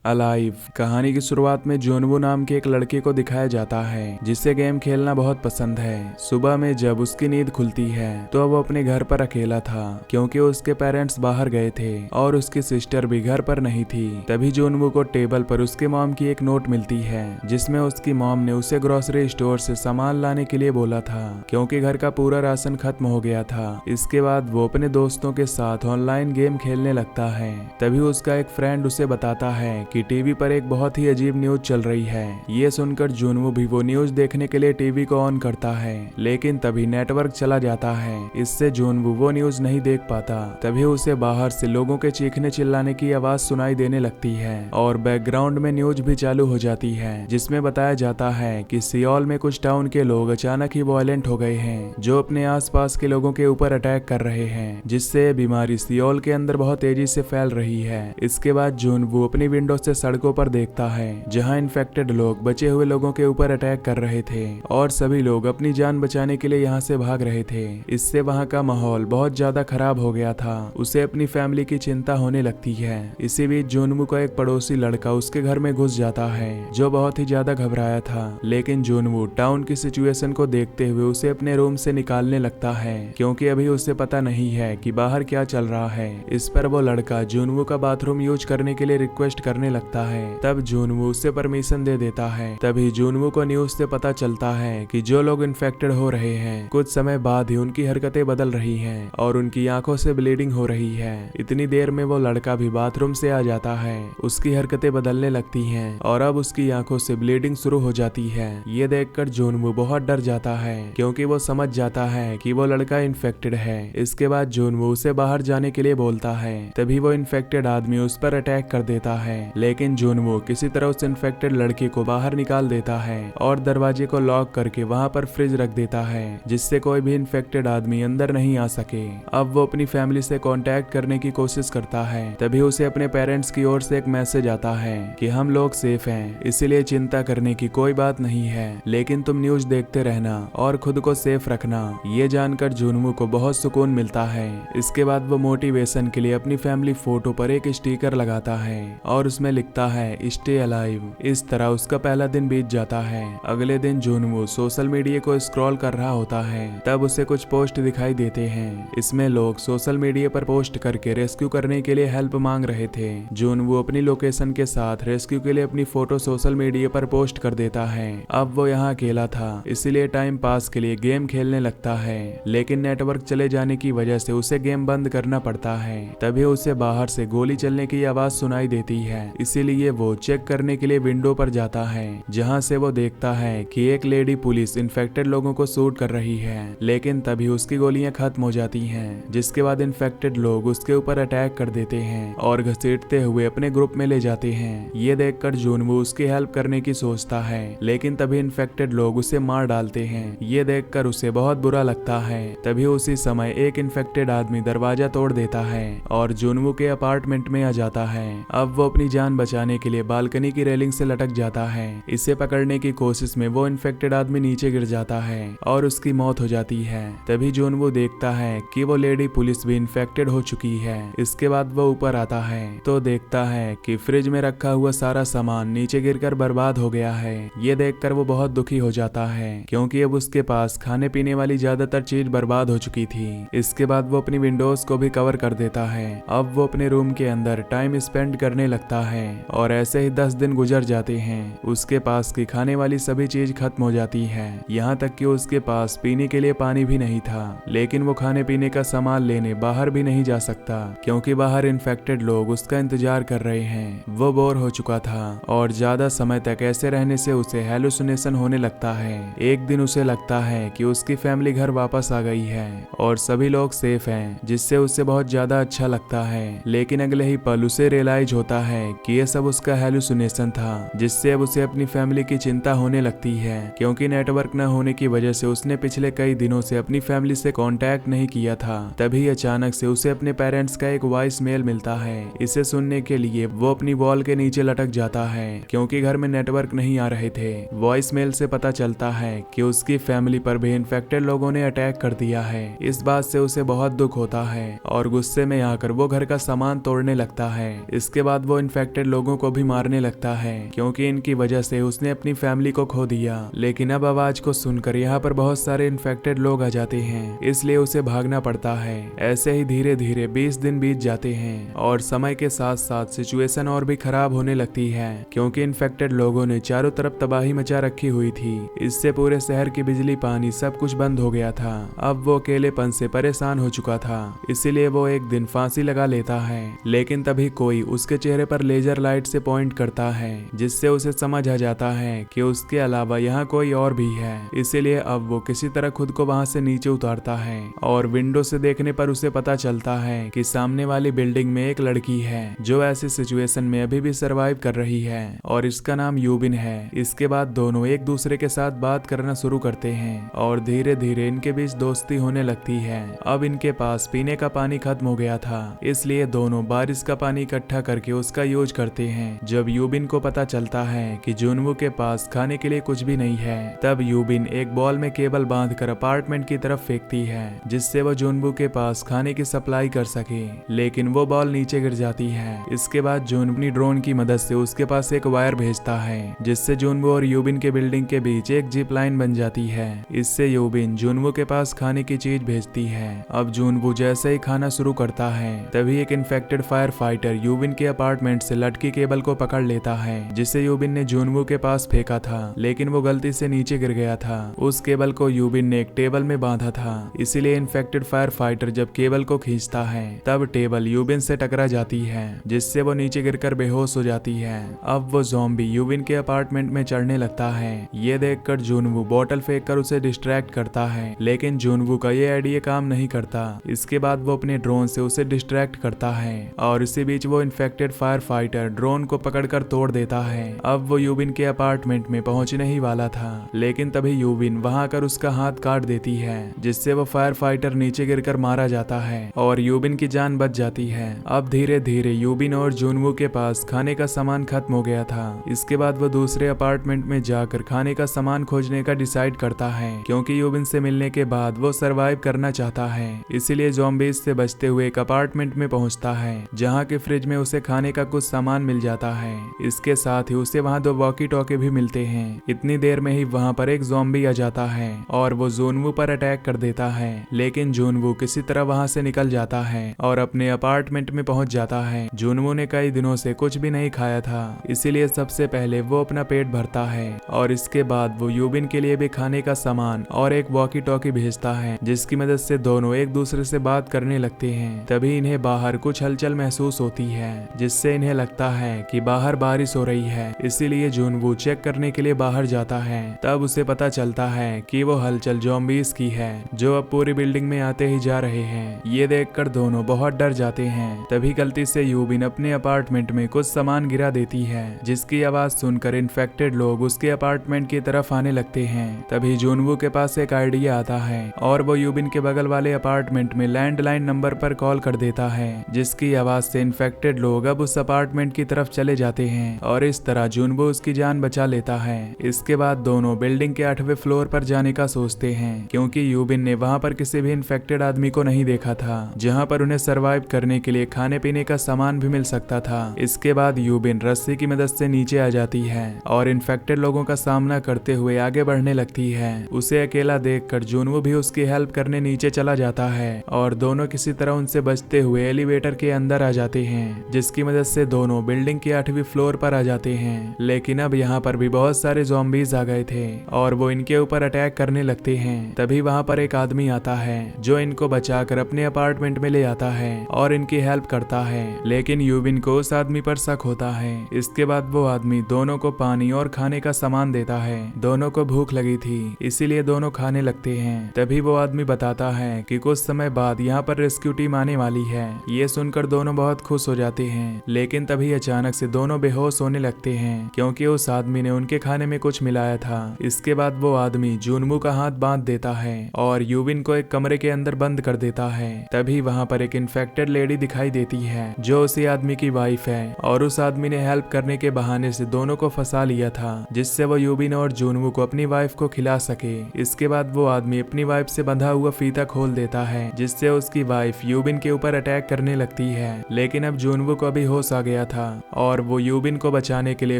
Alive कहानी की शुरुआत में जोनवू नाम के एक लड़के को दिखाया जाता है जिसे गेम खेलना बहुत पसंद है। सुबह में जब उसकी नींद खुलती है तो वो अपने घर पर अकेला था क्योंकि उसके पेरेंट्स बाहर गए थे और उसकी सिस्टर भी घर पर नहीं थी। तभी जोनवू को टेबल पर उसके मॉम की एक नोट मिलती है जिसमें उसकी मॉम ने उसे ग्रोसरी स्टोर से सामान लाने के लिए बोला था क्योंकि घर का पूरा राशन खत्म हो गया था। इसके बाद वो अपने दोस्तों के साथ ऑनलाइन गेम खेलने लगता है। तभी उसका एक फ्रेंड उसे बताता है कि टीवी पर एक बहुत ही अजीब न्यूज चल रही है। ये सुनकर जोनवू भी वो न्यूज देखने के लिए टीवी को ऑन करता है, लेकिन तभी नेटवर्क चला जाता है। इससे जोनवू वो न्यूज नहीं देख पाता। तभी उसे बाहर से लोगों के चीखने चिल्लाने की आवाज सुनाई देने लगती है और बैकग्राउंड में न्यूज भी चालू हो जाती है जिसमें बताया जाता है कि सियोल में कुछ टाउन के लोग अचानक ही वायलेंट हो गए हैं जो अपने आसपास के लोगों के ऊपर अटैक कर रहे हैं, जिससे ये बीमारी सियोल के अंदर बहुत तेजी से फैल रही है। इसके बाद जोनवू अपनी विंडो से सड़कों पर देखता है जहां इन्फेक्टेड लोग बचे हुए लोगों के ऊपर अटैक कर रहे थे और सभी लोग अपनी जान बचाने के लिए यहां से भाग रहे थे। इससे वहां का माहौल बहुत ज्यादा खराब हो गया था। उसे अपनी फैमिली की चिंता होने लगती है। इसी बीच जोनवू का एक पड़ोसी लड़का उसके घर में घुस जाता है जो बहुत ही ज्यादा घबराया था, लेकिन जोनवू टाउन की सिचुएशन को देखते हुए उसे अपने रूम से निकालने लगता है क्योंकि अभी उसे पता नहीं है कि बाहर क्या चल रहा है। इस पर वो लड़का जोनवू का बाथरूम यूज करने के लिए रिक्वेस्ट करने लगता है। तब जोनवू उसे परमिशन दे देता है। तभी जोनवू को न्यूज से पता चलता है कि जो लोग इन्फेक्टेड हो रहे हैं कुछ समय बाद ही उनकी हरकतें बदल रही हैं और उनकी आंखों से ब्लीडिंग हो रही है। इतनी देर में वो लड़का भी बाथरूम से आ जाता है। उसकी हरकतें बदलने लगती हैं और अब उसकी आंखों से ब्लीडिंग शुरू हो जाती है। ये देखकर जोनवू बहुत डर जाता है क्योंकि वो समझ जाता है कि वो लड़का इन्फेक्टेड है। इसके बाद जोनवू उसे बाहर जाने के लिए बोलता है। तभी वो इन्फेक्टेड आदमी उस पर अटैक कर देता है, लेकिन जोनवू किसी तरह उस इन्फेक्टेड लड़के को बाहर निकाल देता है और दरवाजे को लॉक करके वहां पर फ्रिज रख देता है जिससे कोई भी इन्फेक्टेड आदमी अंदर नहीं आ सके। अब वो अपनी फैमिली से कांटेक्ट करने की कोशिश करता है। तभी उसे अपने पेरेंट्स की ओर से एक मैसेज आता है कि हम लोग सेफ हैं, इसीलिए चिंता करने की कोई बात नहीं है, लेकिन तुम न्यूज देखते रहना और खुद को सेफ रखना। ये जानकर जोनवू को बहुत सुकून मिलता है। इसके बाद वो मोटिवेशन के लिए अपनी फैमिली फोटो पर एक स्टिकर लगाता है और उसमें लिखता है स्टे अलाइव। इस तरह उसका पहला दिन बीत जाता है। अगले दिन जोनवू सोशल मीडिया को स्क्रॉल कर रहा होता है। तब उसे कुछ पोस्ट दिखाई देते हैं। इसमें लोग सोशल मीडिया पर पोस्ट करके रेस्क्यू करने के लिए हेल्प मांग रहे थे। जोनवू अपनी लोकेशन के साथ रेस्क्यू के लिए अपनी फोटो सोशल मीडिया पर पोस्ट कर देता है। अब वो यहाँ अकेला था, इसीलिए टाइम पास के लिए गेम खेलने लगता है, लेकिन नेटवर्क चले जाने की वजह से उसे गेम बंद करना पड़ता है। तभी उसे बाहर से गोली चलने की आवाज सुनाई देती है, इसीलिए वो चेक करने के लिए विंडो पर जाता है जहां से वो देखता है कि एक लेडी पुलिस इन्फेक्टेड लोगों को शूट कर रही है, लेकिन तभी उसकी गोलियां खत्म हो जाती हैं, जिसके बाद इन्फेक्टेड लोग उसके ऊपर अटैक कर देते हैं और घसीटते हुए अपने ग्रुप में ले जाते हैं। ये देखकर जोनवू उसकी हेल्प करने की सोचता है, लेकिन तभी इन्फेक्टेड लोग उसे मार डालते हैं। ये देखकर उसे बहुत बुरा लगता है। तभी उसी समय एक इन्फेक्टेड आदमी दरवाजा तोड़ देता है और जोनवू के अपार्टमेंट में आ जाता है। अब वो अपनी जान बचाने के लिए बालकनी की रेलिंग से लटक जाता है। इसे पकड़ने की कोशिश में वो इन्फेक्टेड आदमी नीचे गिर जाता है और उसकी मौत हो जाती है। तभी जोनवू देखता है कि वो लेडी पुलिस भी इन्फेक्टेड हो चुकी है। इसके बाद वो ऊपर आता है तो देखता है कि फ्रिज में रखा हुआ सारा सामान नीचे गिरकर बर्बाद हो गया है। ये देखकर वो बहुत दुखी हो जाता है क्योंकि अब उसके पास खाने पीने वाली ज्यादातर चीज बर्बाद हो चुकी थी। इसके बाद वो अपनी विंडोज को भी कवर कर देता है। अब वो अपने रूम के अंदर टाइम स्पेंड करने लगता है और ऐसे ही 10 दिन गुजर जाते हैं। उसके पास की खाने वाली सभी चीज खत्म हो जाती है, यहाँ तक कि उसके पास पीने के लिए पानी भी नहीं था। लेकिन वो खाने पीने का सामान लेने बाहर भी नहीं जा सकता क्योंकि बाहर इन्फेक्टेड लोग उसका इंतजार कर रहे हैं। वो बोर हो चुका था और ज्यादा समय तक ऐसे रहने से उसे हेलुसिनेशन होने लगता है। एक दिन उसे लगता है कि उसकी फैमिली घर वापस आ गई है और सभी लोग सेफ हैं, जिससे उसे बहुत ज्यादा अच्छा लगता है। लेकिन अगले ही पल उसे रियलाइज होता है कि ये सब उसका हेलुसिनेशन था, जिससे अब उसे अपनी फैमिली की चिंता होने लगती है क्योंकि नेटवर्क न होने की वजह से उसने पिछले कई दिनों से अपनी फैमिली से कांटेक्ट नहीं किया था। तभी अचानक से उसे अपने पेरेंट्स का एक वॉइस मेल मिलता है। इसे सुनने के लिए वो अपनी वॉल के नीचे लटक जाता है क्योंकि घर में नेटवर्क नहीं आ रहे थे। वॉइस मेल से पता चलता है कि उसकी फैमिली पर भी इन्फेक्टेड लोगों ने अटैक कर दिया है। इस बात से उसे बहुत दुख होता है और गुस्से में आकर वो घर का सामान तोड़ने लगता है। इसके बाद वो इन्फेक्टेड इन्फेक्टेड लोगों को भी मारने लगता है, क्योंकि इनकी वजह से उसने अपनी फैमिली को खो दिया। लेकिन अब आवाज को सुनकर यहाँ पर बहुत सारे इन्फेक्टेड लोग आ जाते हैं, इसलिए उसे भागना पड़ता है। ऐसे ही धीरे धीरे 20 दिन बीत जाते हैं और समय के साथ साथ सिचुएशन और भी खराब होने लगती है, क्योंकि इन्फेक्टेड लोगों ने चारों तरफ तबाही मचा रखी हुई थी। इससे पूरे शहर की बिजली, पानी सब कुछ बंद हो गया था। अब वो अकेलेपन से परेशान हो चुका था, इसीलिए वो एक दिन फांसी लगा लेता है। लेकिन तभी कोई उसके चेहरे पर लेजर लाइट से पॉइंट करता है, जिससे उसे समझ आ जाता है कि उसके अलावा यहाँ कोई और भी है। इसीलिए अब वो किसी तरह खुद को वहां से नीचे उतारता है और विंडो से देखने पर उसे पता चलता है कि सामने वाली बिल्डिंग में एक लड़की है जो ऐसी सिचुएशन में अभी भी सरवाइव कर रही है, और इसका नाम यूबिन है। इसके बाद दोनों एक दूसरे के साथ बात करना शुरू करते हैं और धीरे धीरे इनके बीच दोस्ती होने लगती है। अब इनके पास पीने का पानी खत्म हो गया था, इसलिए दोनों बारिश का पानी इकट्ठा करके उसका यूज करते हैं। जब यूबिन को पता चलता है कि जुनवू के पास खाने के लिए कुछ भी नहीं है, तब यूबिन एक बॉल में केबल बांधकर अपार्टमेंट की तरफ फेंकती है, जिससे वो जुनवू के पास खाने की सप्लाई कर सके। लेकिन वो बॉल नीचे गिर जाती है। इसके बाद जुनवू अपनी ड्रोन की मदद से उसके पास एक वायर भेजता है, जिससे जुनवू और यूबिन के बिल्डिंग के बीच एक जिप लाइन बन जाती है। इससे यूबिन जुनवू के पास खाने की चीज भेजती है। अब जुनवू जैसे ही खाना शुरू करता है, तभी एक इन्फेक्टेड फायर फाइटर यूबिन के अपार्टमेंट से लटकी केबल को पकड़ लेता है, जिसे यूबिन ने जुनवू के पास फेंका था, लेकिन वो गलती से नीचे गिर गया था। उस केबल को यूबिन ने एक टेबल में बांधा था, इसीलिए इन्फेक्टेड फायर फाइटर जब केबल को खींचता है, तब टेबल यूबिन से टकरा जाती है, जिससे वो नीचे गिरकर बेहोश हो जाती है। अब वो ज़ॉम्बी यूबिन के अपार्टमेंट में चढ़ने लगता है। ये देखकर जुनवू बोतल फेंककर उसे डिस्ट्रैक्ट करता है, लेकिन जुनवू का ये आइडिया काम नहीं करता। इसके बाद वो अपने ड्रोन से उसे डिस्ट्रैक्ट करता है और इसी बीच वो इन्फेक्टेड फायर फाइटर ड्रोन को पकड़कर तोड़ देता है। अब वो यूबिन के अपार्टमेंट में पहुंचने ही वाला था, लेकिन तभी यूबिन वहां आकर उसका हाथ काट देती है, जिससे वो फायर फाइटर नीचे गिरकर मारा जाता है और यूबिन की जान बच जाती है। अब धीरे धीरे यूबिन और जुनवू के पास खाने का सामान खत्म हो गया था। इसके बाद वो दूसरे अपार्टमेंट में जाकर खाने का सामान खोजने का डिसाइड करता है, क्योंकि यूबिन से मिलने के बाद वो सरवाइव करना चाहता है। इसीलिए ज़ॉम्बीज से बचते हुए एक अपार्टमेंट में पहुंचता है, जहां के फ्रिज में उसे खाने का कुछ सामान मिल जाता है। इसके साथ ही उसे वहां 2 वॉकी टॉकी भी मिलते हैं। इतनी देर में ही वहां पर एक ज़ॉम्बी आ जाता है और वो जुनवू पर अटैक कर देता है, लेकिन जुनवू किसी तरह वहां से निकल जाता है और अपने अपार्टमेंट में पहुंच जाता है। जुनवू ने कई दिनों से कुछ भी नहीं खाया था, इसीलिए सबसे पहले वो अपना पेट भरता है और इसके बाद वो यूबिन के लिए भी खाने का सामान और एक वॉकी टॉकी भेजता है, जिसकी मदद से दोनों एक दूसरे से बात करने लगते हैं। तभी इन्हें बाहर कुछ हलचल महसूस होती है, जिससे इन्हें लगता है कि बाहर बारिश हो रही है। इसीलिए जुनवू चेक करने के लिए बाहर जाता है। तब उसे पता चलता है कि वो हलचल ज़ॉम्बीज की है, जो अब पूरी बिल्डिंग में आते ही जा रहे हैं। ये देखकर दोनों बहुत डर जाते हैं। तभी गलती से यूबिन अपने अपार्टमेंट में कुछ सामान गिरा देती है, जिसकी आवाज सुनकर इन्फेक्टेड लोग उसके अपार्टमेंट की तरफ आने लगते हैं। तभी जुनवू के पास एक आइडिया आता है और वो यूबिन के बगल वाले अपार्टमेंट में लैंडलाइन नंबर पर कॉल कर देता है, जिसकी आवाज से इन्फेक्टेड लोग अब उस अपार्टमेंट की तरफ चले जाते हैं और इस तरह जुनवू उसकी जान बचा लेता है। इसके बाद दोनों बिल्डिंग के 8वें फ्लोर पर जाने का सोचते हैं, क्योंकि यूबिन ने वहां पर किसी भी इन्फेक्टेड आदमी को नहीं देखा था, जहां पर उन्हें सरवाइव करने के लिए खाने पीने का सामान भी मिल सकता था। इसके बाद यूबिन रस्सी की मदद से नीचे आ जाती है और इन्फेक्टेड लोगों का सामना करते हुए आगे बढ़ने लगती है। उसे अकेला देखकर जुनवू भी उसकी हेल्प करने नीचे चला जाता है और दोनों किसी तरह उनसे बचते हुए एलिवेटर के अंदर आ जाते हैं, जिसकी मदद से दोनों बिल्डिंग के 8वीं फ्लोर पर आ जाते हैं। लेकिन अब यहाँ पर भी बहुत सारे ज़ॉम्बीज आ गए थे और वो इनके ऊपर अटैक करने लगते हैं। तभी वहाँ पर एक आदमी आता है जो इनको बचाकर अपने अपार्टमेंट में ले आता है और इनकी हेल्प करता है, लेकिन यूबिन को उस आदमी पर शक होता है। इसके बाद वो आदमी दोनों को पानी और खाने का सामान देता है। दोनों को भूख लगी थी, इसीलिए दोनों खाने लगते हैं। तभी वो आदमी बताता है कि कुछ समय बाद यहाँ पर रेस्क्यू टीम आने वाली है। ये सुनकर दोनों बहुत खुश हो जाते हैं, लेकिन तभी अचानक से दोनों बेहोश होने लगते हैं, क्योंकि उस आदमी ने उनके खाने में कुछ मिलाया था। इसके बाद वो आदमी जुनवू का हाथ बांध देता है और यूबिन को एक कमरे के अंदर बंद कर देता है। तभी वहाँ पर एक इन्फेक्टेड लेडी दिखाई देती है जो उसी आदमी की वाइफ है, और उस आदमी ने हेल्प करने के बहाने से दोनों को फंसा लिया था, जिससे वो यूबिन और जुनवू को अपनी वाइफ को खिला सके। इसके बाद वो आदमी अपनी वाइफ से बंधा हुआ फीता खोल देता है, जिससे उसकी वाइफ यूबिन के ऊपर अटैक करने लगती है। लेकिन अब जुनवू को भी होश आ गया गया था और वो यूबिन को बचाने के लिए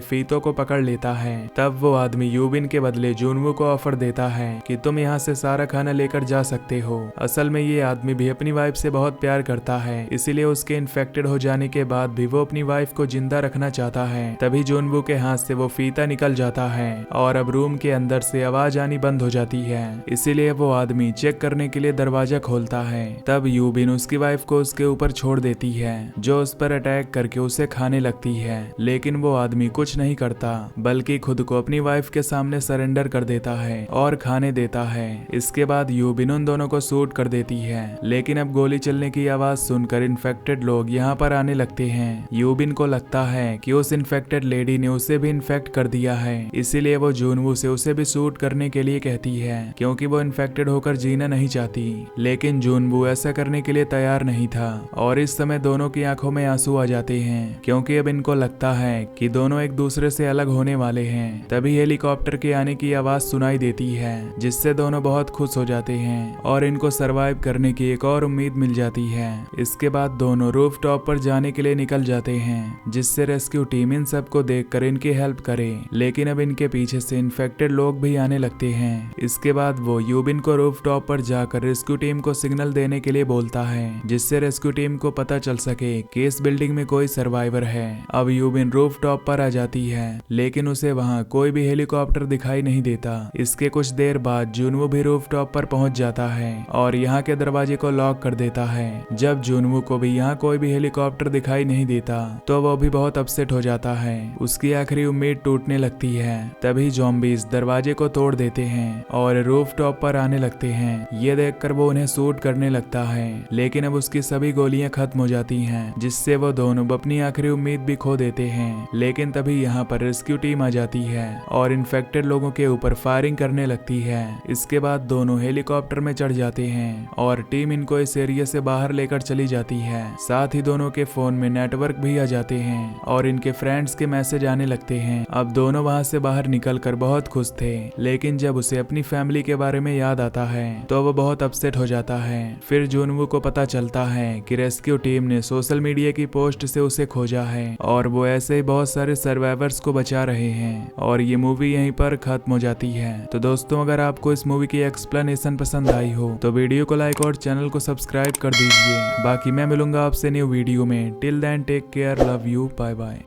फीतो को पकड़ लेता है। तब वो आदमी यूबिन के बदले जुनवू को ऑफर देता है कि तुम यहाँ से सारा खाना लेकर जा सकते हो। असल में ये आदमी भी अपनी वाइफ से बहुत प्यार करता है, इसीलिए उसके इन्फेक्टेड हो जाने के बाद भी वो अपनी वाइफ को जिंदा रखना चाहता है। तभी जुनवू के हाथ से वो फीता निकल जाता है और अब रूम के अंदर से आवाज आनी बंद हो जाती है। इसीलिए वो आदमी चेक करने के लिए दरवाजा खोलता है। तब यूबिन उसकी वाइफ को उसके ऊपर छोड़ देती है, जो उस पर अटैक करके उसे खाने लगती है। लेकिन वो आदमी कुछ नहीं करता, बल्कि खुद को अपनी वाइफ के सामने सरेंडर कर देता है और खाने देता है। इसके बाद यूबिन उन दोनों को शूट कर देती है। लेकिन अब गोली चलने की आवाज सुनकर इन्फेक्टेड लोग यहाँ पर आने लगते हैं। यूबिन को लगता है कि उस इन्फेक्टेड लेडी ने उसे भी इन्फेक्ट कर दिया है, इसीलिए वो जुनवू से उसे भी शूट करने के लिए कहती है, क्योंकि वो इन्फेक्टेड होकर जीना नहीं चाहती। लेकिन जुनवू ऐसा करने के लिए तैयार नहीं था और इस समय दोनों की आंखों में आंसू आ जाते हैं, क्योंकि अब इनको लगता है कि दोनों एक दूसरे से अलग होने वाले हैं। तभी हेलीकॉप्टर के आने की आवाज सुनाई देती है, जिससे दोनों बहुत खुश हो जाते हैं और इनको सरवाइव करने की एक और उम्मीद मिल जाती है। इसके बाद दोनों रूफ टॉप पर जाने के लिए निकल जाते हैं, जिससे रेस्क्यू टीम इन सबको देखकर इनकी हेल्प करे। लेकिन अब इनके पीछे से इन्फेक्टेड लोग भी आने लगते हैं। इसके बाद वो यूबिन को रूफ टॉप पर जाकर रेस्क्यू टीम को सिग्नल देने के लिए बोलता है, जिससे रेस्क्यू टीम को पता चल सके कि इस बिल्डिंग में कोई सर्वाइवर है। अब यूबिन रूफ टॉप पर आ जाती है, लेकिन उसे वहाँ कोई भी हेलीकॉप्टर दिखाई नहीं देता। इसके कुछ देर बाद जुनवू भी रूफ टॉप पर पहुंच जाता है और यहाँ के दरवाजे को लॉक कर देता है। जब जुनवू को भी यहाँ कोई भी हेलीकॉप्टर दिखाई नहीं देता तो वो भी बहुत अपसेट हो जाता है। उसकी आखिरी उम्मीद टूटने लगती है। तभी ज़ॉम्बीज़ दरवाजे को तोड़ देते हैं और रूफ टॉप पर आने लगते हैं। ये देखकर वो उन्हें शूट करने लगता है, लेकिन अब उसकी सभी गोलियां खत्म हो जाती हैं, जिससे वो दोनों अपनी आखिरी उम्मीद भी खो देते हैं। लेकिन तभी यहाँ पर रेस्क्यू टीम आ जाती है और इन्फेक्टेड लोगों के ऊपर फायरिंग करने लगती है। इसके बाद दोनों हेलीकॉप्टर में चढ़ जाते हैं और टीम इनको इस एरिया से बाहर लेकर चली जाती है। साथ ही दोनों के फोन में नेटवर्क भी आ जाते हैं और इनके फ्रेंड्स के मैसेज आने लगते हैं। अब दोनों वहां से बाहर निकलकर बहुत खुश थे, लेकिन जब उसे अपनी फैमिली के बारे में याद आता है तो वो बहुत अपसेट हो जाता है। फिर जुनवू को पता चलता है कि रेस्क्यू टीम ने सोशल मीडिया की पोस्ट से उसे खोजा है और वो ऐसे ही बहुत सारे सर्वाइवर्स को बचा रहे हैं। और ये मूवी यहीं पर खत्म हो जाती है। तो दोस्तों, अगर आपको इस मूवी की एक्सप्लेनेशन पसंद आई हो तो वीडियो को लाइक और चैनल को सब्सक्राइब कर दीजिए। बाकी मैं मिलूंगा आपसे न्यू वीडियो में। Till then take care, love you, bye bye.